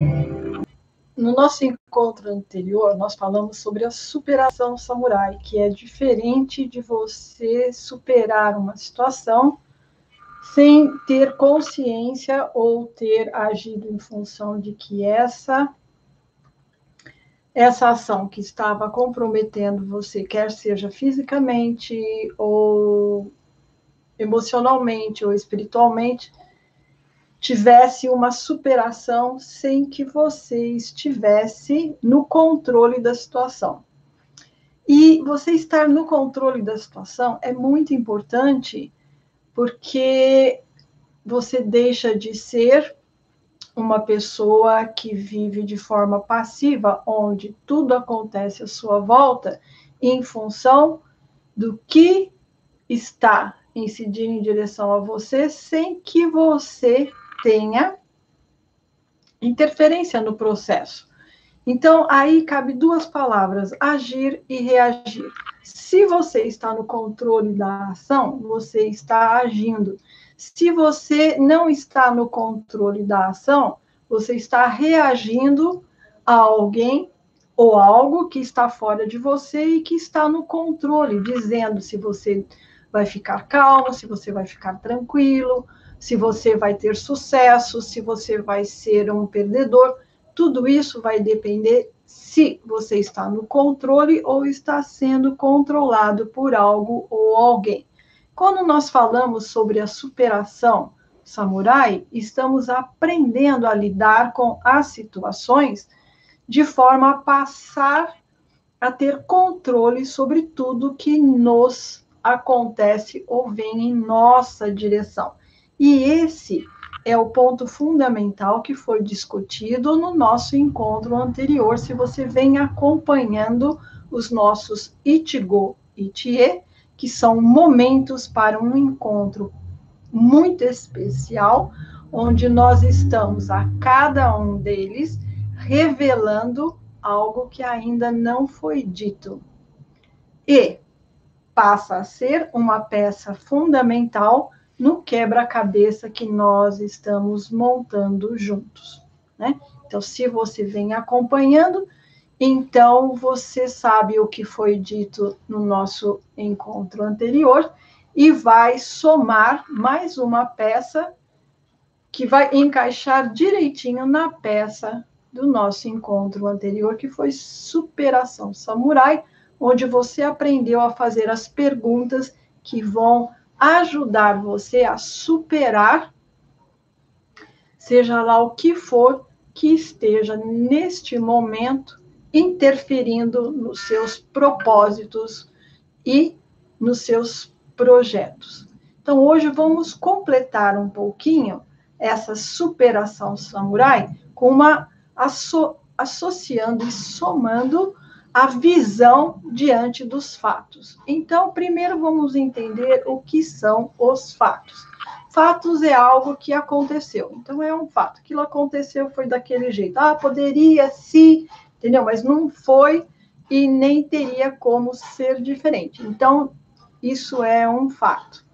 No nosso encontro anterior, nós falamos sobre a superação samurai, que é diferente de você superar uma situação sem ter consciência ou ter agido em função de que essa ação que estava comprometendo você, quer seja fisicamente ou emocionalmente ou espiritualmente, tivesse uma superação sem que você estivesse no controle da situação. E você estar no controle da situação é muito importante, porque você deixa de ser uma pessoa que vive de forma passiva, onde tudo acontece à sua volta em função do que está incidindo em direção a você, sem que você tenha interferência no processo. Então, aí cabe duas palavras, agir e reagir. Se você está no controle da ação, você está agindo. Se você não está no controle da ação, você está reagindo a alguém ou algo que está fora de você e que está no controle, dizendo se você vai ficar calmo, se você vai ficar tranquilo, se você vai ter sucesso, se você vai ser um perdedor. Tudo isso vai depender se você está no controle ou está sendo controlado por algo ou alguém. Quando nós falamos sobre a superação samurai, estamos aprendendo a lidar com as situações de forma a passar a ter controle sobre tudo que nos acontece ou vem em nossa direção. E esse é o ponto fundamental que foi discutido no nosso encontro anterior. Se você vem acompanhando os nossos Ichigo Ichie, que são momentos para um encontro muito especial, onde nós estamos a cada um deles revelando algo que ainda não foi dito. E passa a ser uma peça fundamental no quebra-cabeça que nós estamos montando juntos, né? Então, se você vem acompanhando, então você sabe o que foi dito no nosso encontro anterior e vai somar mais uma peça que vai encaixar direitinho na peça do nosso encontro anterior, que foi superação samurai, onde você aprendeu a fazer as perguntas que vão ajudar você a superar, seja lá o que for que esteja neste momento interferindo nos seus propósitos e nos seus projetos. Então, hoje vamos completar um pouquinho essa superação samurai com uma associando e somando a visão diante dos fatos. Então, primeiro vamos entender o que são os fatos. Fatos é algo que aconteceu. Então, é um fato. Aquilo aconteceu, foi daquele jeito. Ah, poderia, se, entendeu? Mas não foi e nem teria como ser diferente. Então, isso é um fato.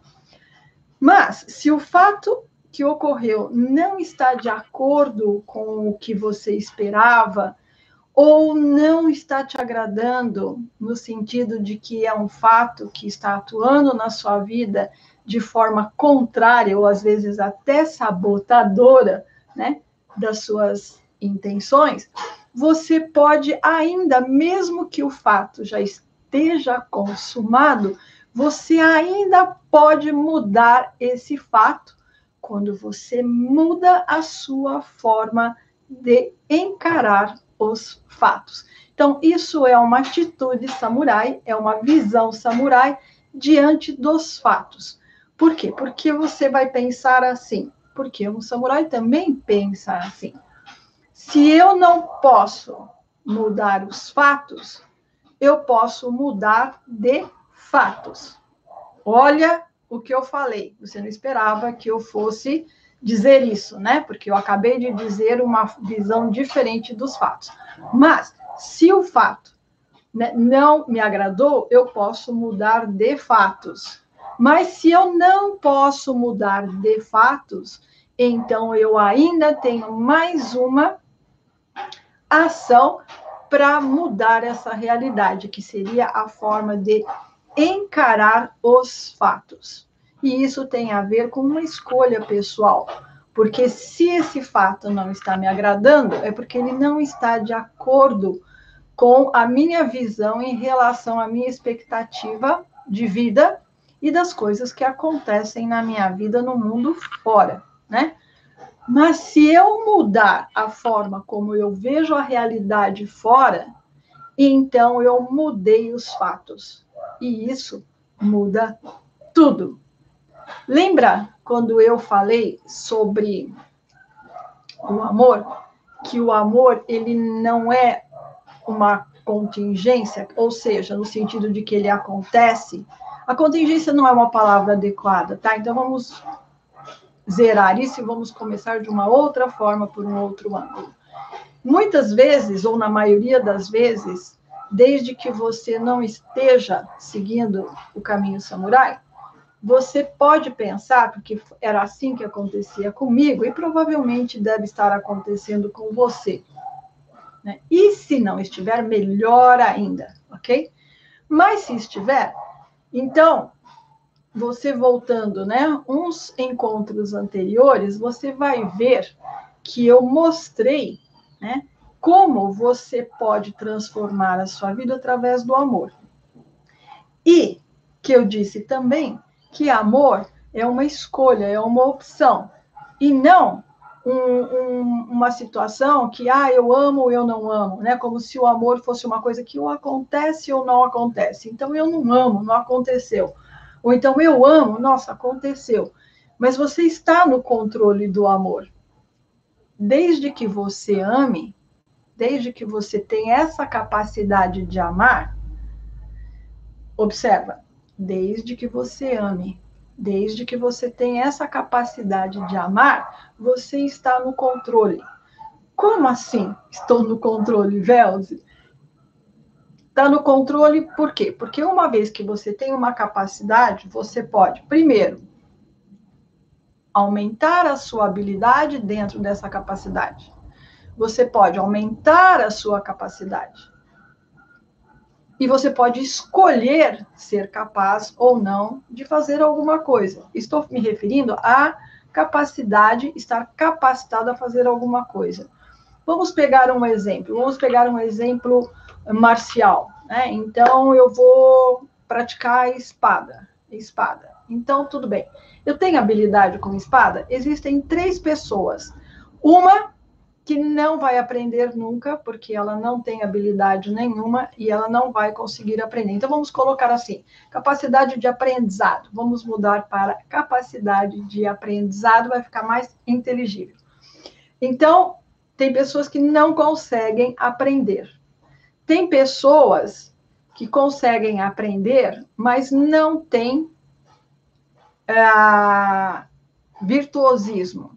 Mas, se o fato que ocorreu não está de acordo com o que você esperava, ou não está te agradando, no sentido de que é um fato que está atuando na sua vida de forma contrária, ou às vezes até sabotadora, né, das suas intenções, você pode ainda, mesmo que o fato já esteja consumado, você ainda pode mudar esse fato quando você muda a sua forma de encarar os fatos. Então, isso é uma atitude samurai, é uma visão samurai diante dos fatos. Por quê? Porque você vai pensar assim. Porque um samurai também pensa assim. Se eu não posso mudar os fatos, eu posso mudar de fatos. Olha o que eu falei. Você não esperava que eu fosse dizer isso, né? Porque eu acabei de dizer uma visão diferente dos fatos. Mas, se o fato, né, não me agradou, eu posso mudar de fatos. Mas se eu não posso mudar de fatos, então eu ainda tenho mais uma ação para mudar essa realidade, que seria a forma de encarar os fatos. E isso tem a ver com uma escolha pessoal, porque se esse fato não está me agradando, é porque ele não está de acordo com a minha visão em relação à minha expectativa de vida e das coisas que acontecem na minha vida no mundo fora, né? Mas se eu mudar a forma como eu vejo a realidade fora, então eu mudei os fatos. E isso muda tudo. Lembra quando eu falei sobre o amor? Que o amor, ele não é uma contingência, ou seja, no sentido de que ele acontece. A contingência não é uma palavra adequada, tá? Então vamos zerar isso e vamos começar de uma outra forma, por um outro ângulo. Muitas vezes, ou na maioria das vezes, desde que você não esteja seguindo o caminho samurai, você pode pensar, porque era assim que acontecia comigo, e provavelmente deve estar acontecendo com você, né? E se não estiver, melhor ainda, ok? Mas se estiver, então, você voltando, né, uns encontros anteriores, você vai ver que eu mostrei, né, como você pode transformar a sua vida através do amor. E que eu disse também que amor é uma escolha, é uma opção, e não uma situação que, eu amo ou eu não amo, né? Como se o amor fosse uma coisa que ou acontece ou não acontece. Então, eu não amo, não aconteceu. Ou então, eu amo, nossa, aconteceu. Mas você está no controle do amor. Desde que você ame, desde que você tenha essa capacidade de amar, observa, desde que você ame, desde que você tenha essa capacidade de amar, você está no controle. Como assim estou no controle, Velze? Está no controle por quê? Porque uma vez que você tem uma capacidade, você pode, primeiro, aumentar a sua habilidade dentro dessa capacidade. Você pode aumentar a sua capacidade. E você pode escolher ser capaz ou não de fazer alguma coisa. Estou me referindo à capacidade, estar capacitado a fazer alguma coisa. Vamos pegar um exemplo. Vamos pegar um exemplo marcial, né? Então, eu vou praticar espada. Então, tudo bem. Eu tenho habilidade com espada? Existem 3 pessoas. Uma que não vai aprender nunca, porque ela não tem habilidade nenhuma e ela não vai conseguir aprender. Então, vamos colocar assim, capacidade de aprendizado. Vamos mudar para capacidade de aprendizado, vai ficar mais inteligível. Então, tem pessoas que não conseguem aprender. Tem pessoas que conseguem aprender, mas não têm virtuosismo.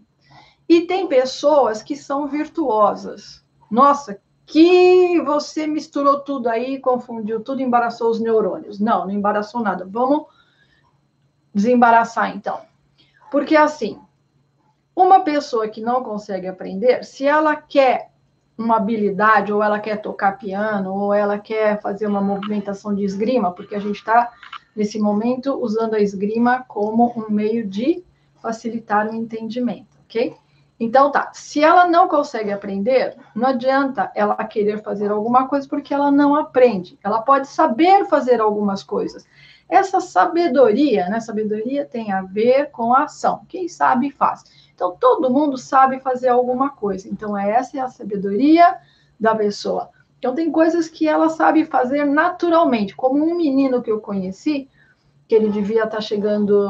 E tem pessoas que são virtuosas. Nossa, que você misturou tudo aí, confundiu tudo, embaraçou os neurônios. Não, não embaraçou nada. Vamos desembaraçar, então. Porque, assim, uma pessoa que não consegue aprender, se ela quer uma habilidade, ou ela quer tocar piano, ou ela quer fazer uma movimentação de esgrima, porque a gente está, nesse momento, usando a esgrima como um meio de facilitar o entendimento, ok? Então, tá, se ela não consegue aprender, não adianta ela querer fazer alguma coisa porque ela não aprende. Ela pode saber fazer algumas coisas. Essa sabedoria, né? Sabedoria tem a ver com a ação. Quem sabe, faz. Então, todo mundo sabe fazer alguma coisa. Então, essa é a sabedoria da pessoa. Então, tem coisas que ela sabe fazer naturalmente. Como um menino que eu conheci, que ele devia estar chegando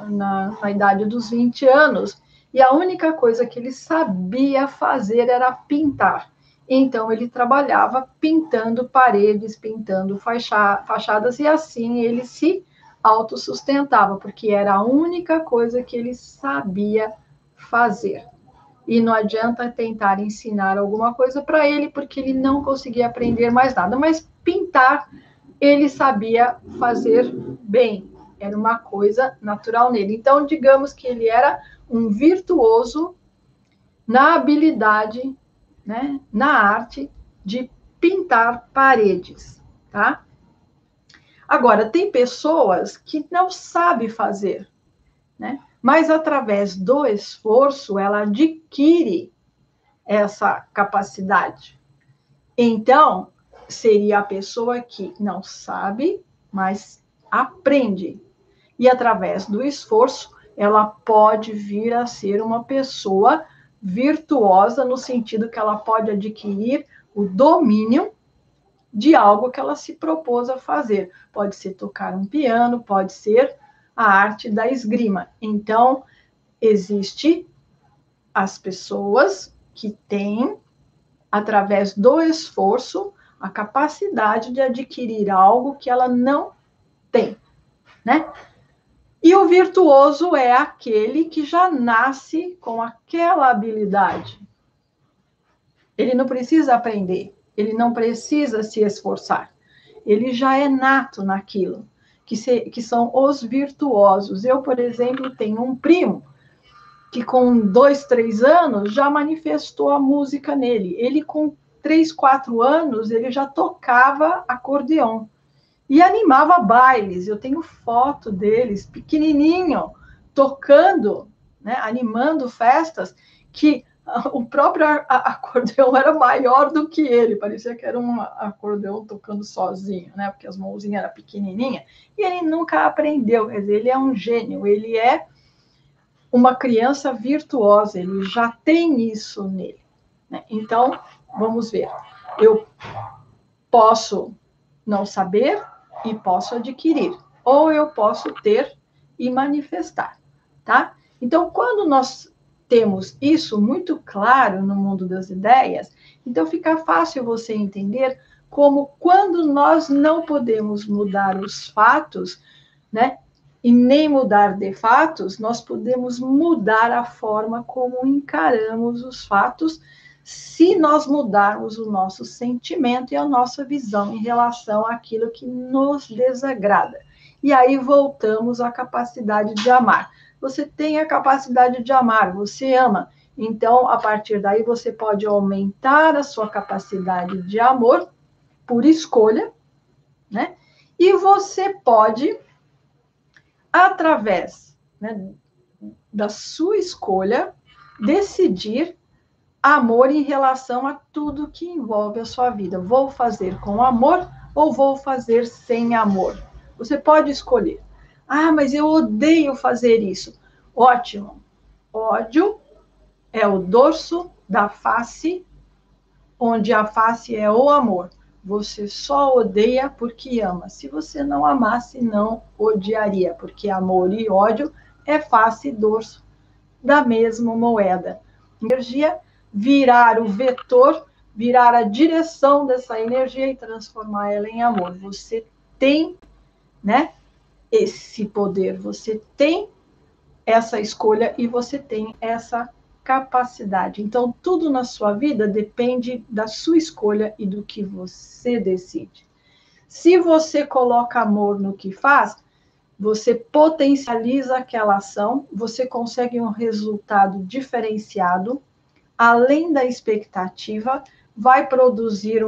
na idade dos 20 anos, e a única coisa que ele sabia fazer era pintar. Então, ele trabalhava pintando paredes, pintando fachadas, e assim ele se autossustentava, porque era a única coisa que ele sabia fazer. E não adianta tentar ensinar alguma coisa para ele, porque ele não conseguia aprender mais nada. Mas pintar, ele sabia fazer bem. Era uma coisa natural nele. Então, digamos que ele era um virtuoso na habilidade, né, na arte de pintar paredes, tá? Agora, tem pessoas que não sabem fazer, né? Mas através do esforço, ela adquire essa capacidade. Então, seria a pessoa que não sabe, mas aprende. E através do esforço, ela pode vir a ser uma pessoa virtuosa, no sentido que ela pode adquirir o domínio de algo que ela se propôs a fazer. Pode ser tocar um piano, pode ser a arte da esgrima. Então, existe as pessoas que têm, através do esforço, a capacidade de adquirir algo que ela não tem, né? E o virtuoso é aquele que já nasce com aquela habilidade. Ele não precisa aprender, ele não precisa se esforçar. Ele já é nato naquilo, que são os virtuosos. Eu, por exemplo, tenho um primo que com 2, 3 anos já manifestou a música nele. Ele com 3, 4 anos, ele já tocava acordeon e animava bailes. Eu tenho foto deles, pequenininho, tocando, né, animando festas, que o próprio acordeão era maior do que ele, parecia que era um acordeão tocando sozinho, né, porque as mãozinhas eram pequenininhas, e ele nunca aprendeu. Quer dizer, ele é um gênio, ele é uma criança virtuosa, ele já tem isso nele, né? Então, vamos ver. Eu posso não saber e posso adquirir, ou eu posso ter e manifestar, tá? Então, quando nós temos isso muito claro no mundo das ideias, então fica fácil você entender como, quando nós não podemos mudar os fatos, né, e nem mudar de fatos, nós podemos mudar a forma como encaramos os fatos, se nós mudarmos o nosso sentimento e a nossa visão em relação àquilo que nos desagrada. E aí voltamos à capacidade de amar. Você tem a capacidade de amar, você ama. Então, a partir daí, você pode aumentar a sua capacidade de amor por escolha, né? E você pode, através, né, da sua escolha, decidir amor em relação a tudo que envolve a sua vida. Vou fazer com amor ou vou fazer sem amor? Você pode escolher. Ah, mas eu odeio fazer isso. Ótimo. Ódio é o dorso da face, onde a face é o amor. Você só odeia porque ama. Se você não amasse, não odiaria, porque amor e ódio é face e dorso da mesma moeda. Energia, virar o vetor, virar a direção dessa energia e transformar ela em amor. Você tem, né, esse poder, você tem essa escolha e você tem essa capacidade. Então, tudo na sua vida depende da sua escolha e do que você decide. Se você coloca amor no que faz, você potencializa aquela ação, você consegue um resultado diferenciado, além da expectativa, vai produzir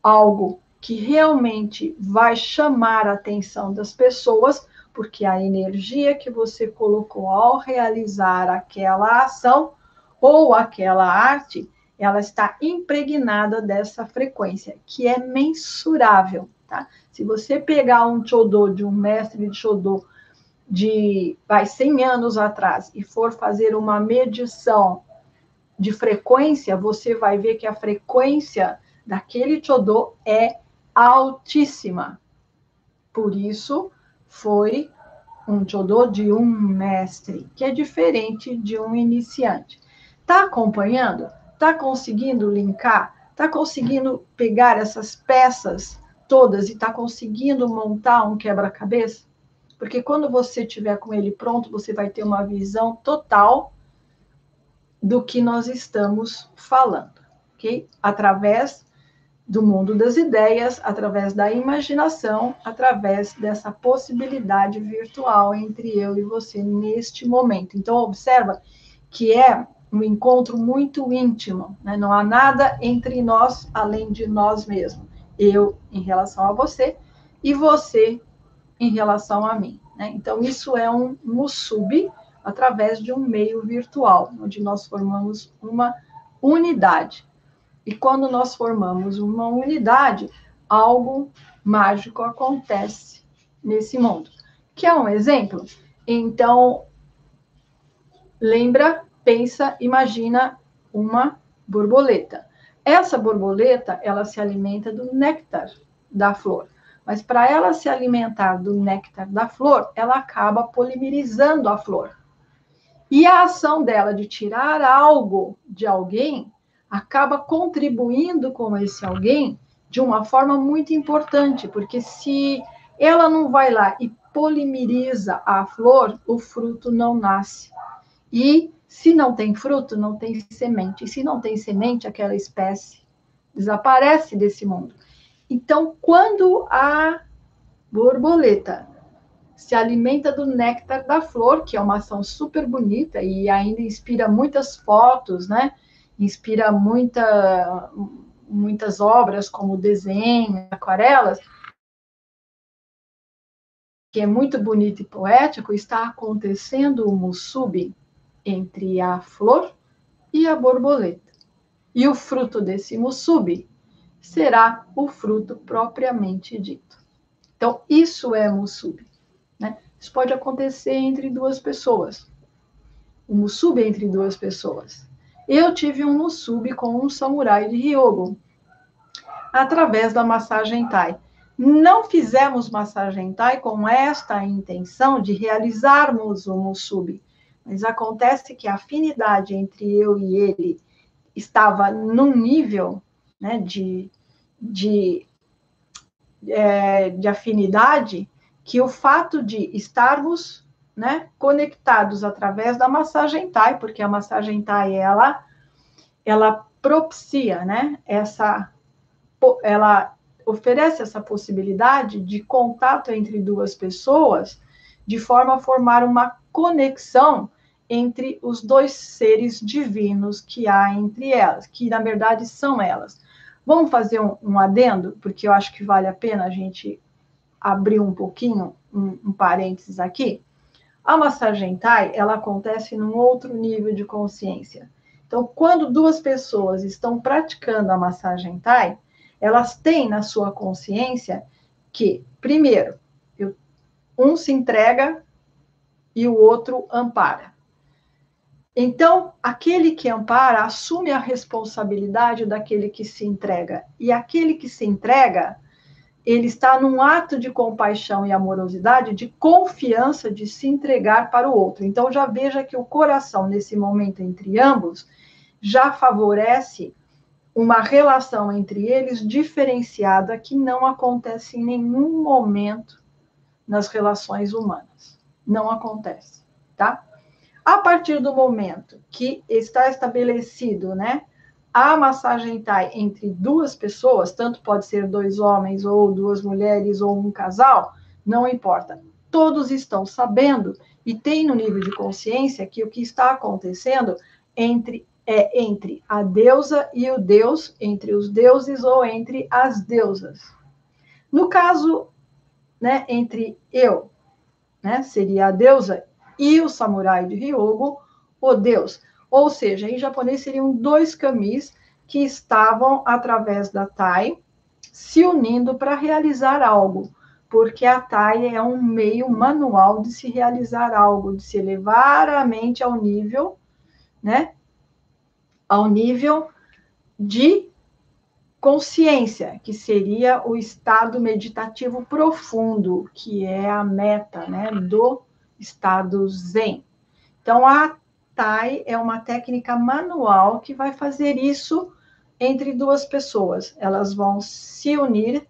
algo que realmente vai chamar a atenção das pessoas, porque a energia que você colocou ao realizar aquela ação ou aquela arte, ela está impregnada dessa frequência, que é mensurável, tá? Se você pegar um Chodô de um mestre de Chodô de 100 anos atrás e for fazer uma medição de frequência, você vai ver que a frequência daquele Chodô é altíssima. Por isso, foi um Chodô de um mestre, que é diferente de um iniciante. Está acompanhando? Está conseguindo linkar? Está conseguindo pegar essas peças todas e está conseguindo montar um quebra-cabeça? Porque quando você estiver com ele pronto, você vai ter uma visão total do que nós estamos falando, ok? Através do mundo das ideias, através da imaginação, através dessa possibilidade virtual entre eu e você neste momento. Então, observa que é um encontro muito íntimo, né? Não há nada entre nós além de nós mesmos. Eu em relação a você e você em relação a mim, né? Então, isso é um musubi através de um meio virtual, onde nós formamos uma unidade. E quando nós formamos uma unidade, algo mágico acontece nesse mundo. Quer um exemplo? Então, lembra, pensa, imagina uma borboleta. Essa borboleta, ela se alimenta do néctar da flor. Mas para ela se alimentar do néctar da flor, ela acaba polimerizando a flor. E a ação dela de tirar algo de alguém acaba contribuindo com esse alguém de uma forma muito importante, porque se ela não vai lá e polimeriza a flor, o fruto não nasce. E se não tem fruto, não tem semente. E se não tem semente, aquela espécie desaparece desse mundo. Então, quando a borboleta se alimenta do néctar da flor, que é uma ação super bonita e ainda inspira muitas fotos, né? Inspira muitas obras, como desenho, aquarelas, que é muito bonito e poético. Está acontecendo o musubi entre a flor e a borboleta. E o fruto desse musubi será o fruto propriamente dito. Então, isso é musubi, né? Isso pode acontecer entre duas pessoas. Um musubi entre duas pessoas. Eu tive um musubi com um samurai de Hyogo, através da massagem Thai. Não fizemos massagem Thai com esta intenção de realizarmos o musubi, mas acontece que a afinidade entre eu e ele estava num nível, né, de afinidade, que o fato de estarmos, né, conectados através da massagem Thai, porque a massagem Thai ela propicia, né, ela oferece essa possibilidade de contato entre duas pessoas, de forma a formar uma conexão entre os dois seres divinos que há entre elas, que na verdade são elas. Vamos fazer um adendo, porque eu acho que vale a pena a gente abrir um pouquinho, um parênteses aqui. A massagem Thai, ela acontece num outro nível de consciência. Então, quando duas pessoas estão praticando a massagem Thai, elas têm na sua consciência que, primeiro, um se entrega e o outro ampara. Então, aquele que ampara assume a responsabilidade daquele que se entrega. E aquele que se entrega, ele está num ato de compaixão e amorosidade, de confiança, de se entregar para o outro. Então, já veja que o coração, nesse momento entre ambos, já favorece uma relação entre eles diferenciada que não acontece em nenhum momento nas relações humanas. Não acontece, tá? A partir do momento que está estabelecido, né, a massagem Thai entre duas pessoas, tanto pode ser dois homens ou duas mulheres ou um casal, não importa. Todos estão sabendo e têm no nível de consciência que o que está acontecendo entre a deusa e o deus, entre os deuses ou entre as deusas. No caso, né, entre eu, né, seria a deusa, e o samurai de Hyogo, o deus. Ou seja, em japonês seriam dois kamis que estavam, através da Thai, se unindo para realizar algo, porque a Thai é um meio manual de se realizar algo, de se elevar a mente ao nível, né, ao nível de consciência, que seria o estado meditativo profundo, que é a meta, né, do estado Zen. Então, a Thai é uma técnica manual que vai fazer isso entre duas pessoas. Elas vão se unir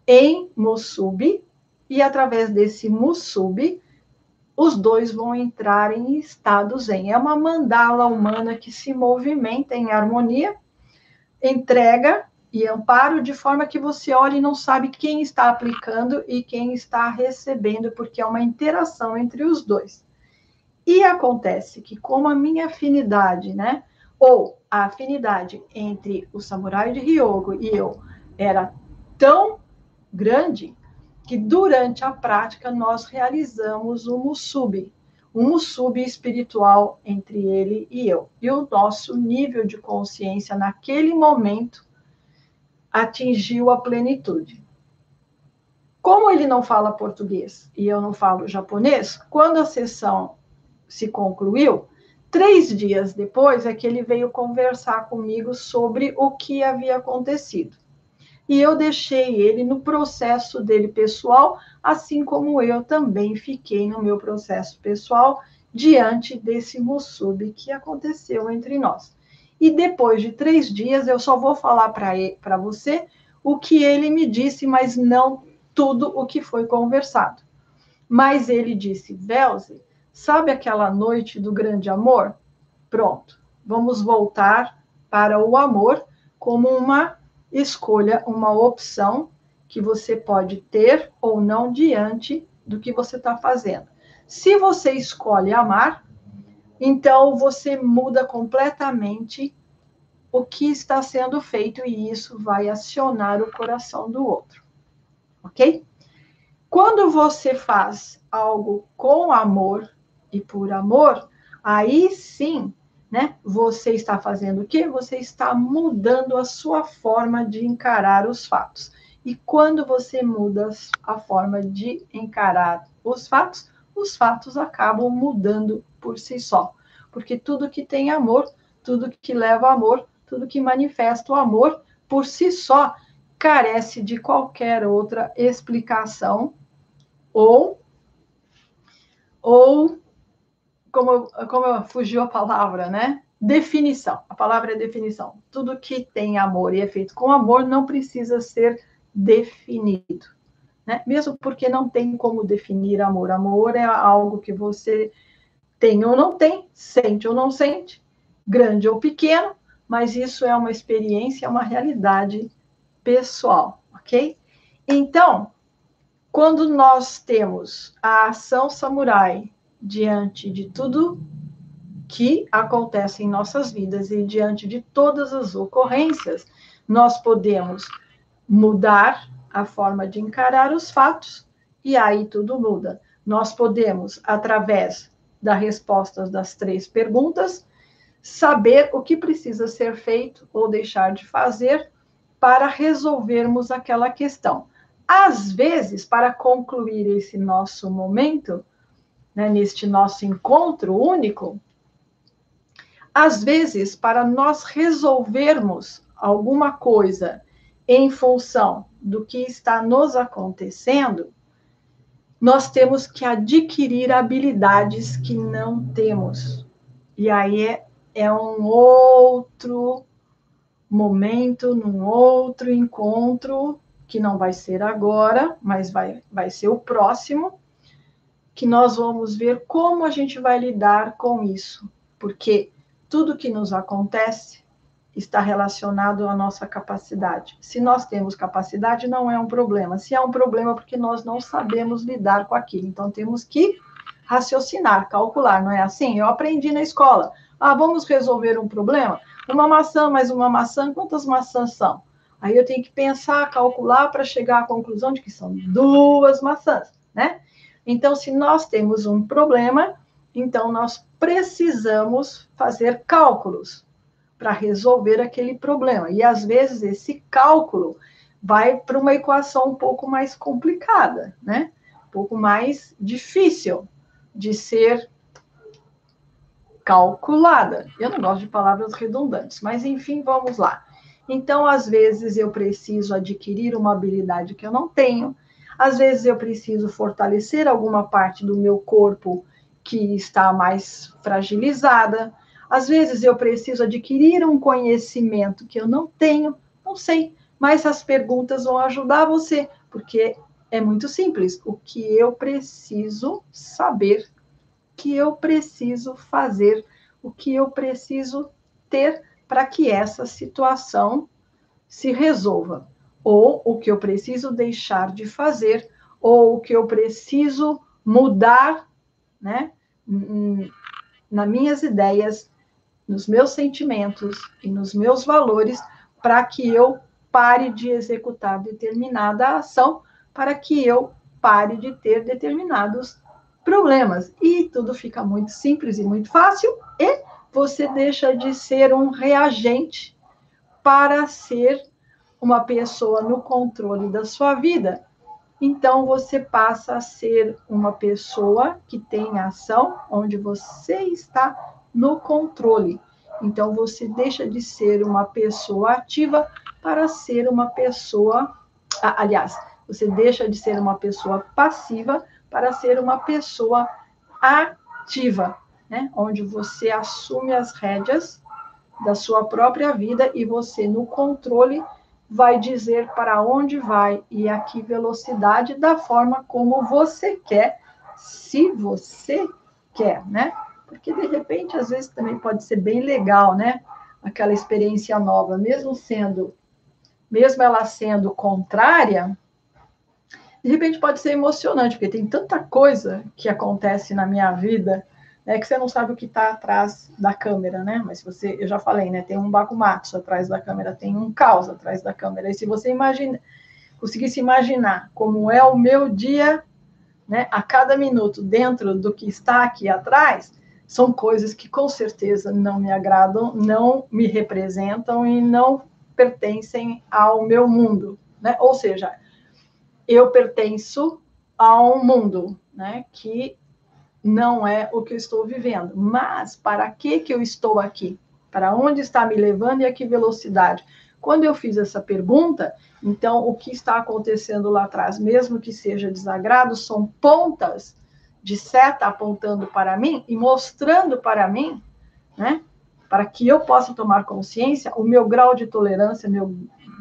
em musubi e, através desse musubi, os dois vão entrar em estado Zen. É uma mandala humana que se movimenta em harmonia, entrega e amparo, de forma que você olha e não sabe quem está aplicando e quem está recebendo, porque é uma interação entre os dois. E acontece que, como a minha afinidade, né, ou a afinidade entre o samurai de Hyogo e eu era tão grande, que durante a prática nós realizamos um musubi espiritual entre ele e eu. E o nosso nível de consciência naquele momento atingiu a plenitude. Como ele não fala português e eu não falo japonês, quando a sessão se concluiu, 3 dias depois é que ele veio conversar comigo sobre o que havia acontecido. E eu deixei ele no processo dele pessoal, assim como eu também fiquei no meu processo pessoal diante desse musubi que aconteceu entre nós. E depois de 3 dias, eu só vou falar para você o que ele me disse, mas não tudo o que foi conversado. Mas ele disse, Velze, sabe aquela noite do grande amor? Pronto, vamos voltar para o amor como uma escolha, uma opção que você pode ter ou não diante do que você está fazendo. Se você escolhe amar, então você muda completamente o que está sendo feito e isso vai acionar o coração do outro, ok? Quando você faz algo com amor e por amor, aí sim, né? Você está fazendo o quê? Você está mudando a sua forma de encarar os fatos. E quando você muda a forma de encarar os fatos acabam mudando por si só. Porque tudo que tem amor, tudo que leva amor, tudo que manifesta o amor, por si só, carece de qualquer outra explicação ou como fugiu a palavra, né? Definição. A palavra é definição. Tudo que tem amor e é feito com amor não precisa ser definido, né? Mesmo porque não tem como definir amor. Amor é algo que você tem ou não tem, sente ou não sente, grande ou pequeno, mas isso é uma experiência, uma realidade pessoal, ok? Então, quando nós temos a ação samurai diante de tudo que acontece em nossas vidas e diante de todas as ocorrências, nós podemos mudar a forma de encarar os fatos e aí tudo muda. Nós podemos, através das respostas das 3 perguntas, saber o que precisa ser feito ou deixar de fazer para resolvermos aquela questão. Às vezes, para concluir esse nosso momento, né, neste nosso encontro único, às vezes, para nós resolvermos alguma coisa em função do que está nos acontecendo, nós temos que adquirir habilidades que não temos. E aí é um outro momento, num outro encontro, que não vai ser agora, mas vai ser o próximo, que nós vamos ver como a gente vai lidar com isso. Porque tudo que nos acontece está relacionado à nossa capacidade. Se nós temos capacidade, não é um problema. Se é um problema, porque nós não sabemos lidar com aquilo. Então, temos que raciocinar, calcular, não é assim? Eu aprendi na escola. Vamos resolver um problema? Uma maçã mais uma maçã, quantas maçãs são? Aí eu tenho que pensar, calcular para chegar à conclusão de que são 2 maçãs, né? Então, se nós temos um problema, então nós precisamos fazer cálculos para resolver aquele problema. E, às vezes, esse cálculo vai para uma equação um pouco mais complicada, né? Um pouco mais difícil de ser calculada. Eu não gosto de palavras redundantes, mas, enfim, vamos lá. Então, às vezes, eu preciso adquirir uma habilidade que eu não tenho. Às vezes, eu preciso fortalecer alguma parte do meu corpo que está mais fragilizada. Às vezes eu preciso adquirir um conhecimento que eu não tenho, não sei, mas as perguntas vão ajudar você, porque é muito simples. O que eu preciso saber, o que eu preciso fazer, o que eu preciso ter para que essa situação se resolva. Ou o que eu preciso deixar de fazer, ou o que eu preciso mudar, né? nas minhas ideias, nos meus sentimentos e nos meus valores, para que eu pare de executar determinada ação, para que eu pare de ter determinados problemas. E tudo fica muito simples e muito fácil, e você deixa de ser um reagente para ser uma pessoa no controle da sua vida. Então, você passa a ser uma pessoa que tem ação, onde você está no controle. Então, você deixa de ser uma pessoa ativa para ser uma pessoa... Aliás, você deixa de ser uma pessoa passiva para ser uma pessoa ativa, né? Onde você assume as rédeas da sua própria vida e você, no controle, vai dizer para onde vai e a que velocidade, da forma como você quer, se você quer, né? Porque, de repente, às vezes também pode ser bem legal, né? Aquela experiência nova, mesmo ela sendo contrária, de repente pode ser emocionante, porque tem tanta coisa que acontece na minha vida, né, que você não sabe o que está atrás da câmera, né? Mas eu já falei, né? Tem um bakumatsu atrás da câmera, tem um caos atrás da câmera. E se você conseguisse imaginar como é o meu dia, né, a cada minuto, dentro do que está aqui atrás, são coisas que com certeza não me agradam, não me representam e não pertencem ao meu mundo, né? Ou seja, eu pertenço a um mundo, né, que não é o que eu estou vivendo. Mas para que eu estou aqui? Para onde está me levando e a que velocidade? Quando eu fiz essa pergunta, então o que está acontecendo lá atrás, mesmo que seja desagrado, são pontas de seta apontando para mim e mostrando para mim, né, para que eu possa tomar consciência, o meu grau de tolerância, meu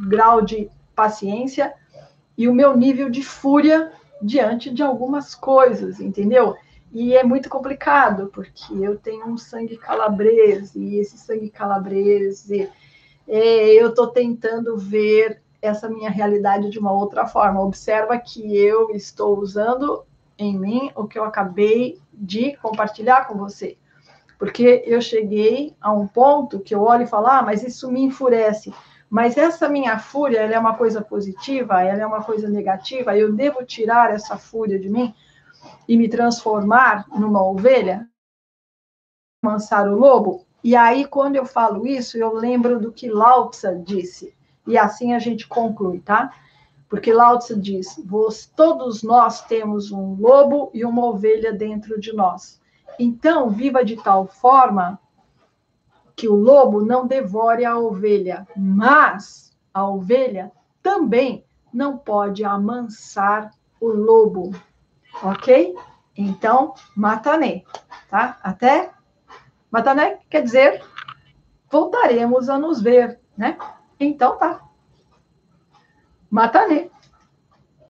grau de paciência e o meu nível de fúria diante de algumas coisas, entendeu? E é muito complicado, porque eu tenho um sangue calabrese, e esse sangue calabrese, eu estou tentando ver essa minha realidade de uma outra forma. Observa que eu estou usando em mim o que eu acabei de compartilhar com você. Porque eu cheguei a um ponto que eu olho e falo, mas isso me enfurece. Mas essa minha fúria, ela é uma coisa positiva? Ela é uma coisa negativa? Eu devo tirar essa fúria de mim e me transformar numa ovelha? Amansar o lobo? E aí, quando eu falo isso, eu lembro do que Lao Tse disse. E assim a gente conclui, tá? Porque Lao Tse diz, todos nós temos um lobo e uma ovelha dentro de nós. Então, viva de tal forma que o lobo não devore a ovelha, mas a ovelha também não pode amansar o lobo, ok? Então, Matané, tá? Até Matané quer dizer voltaremos a nos ver, né? Então tá. Matané.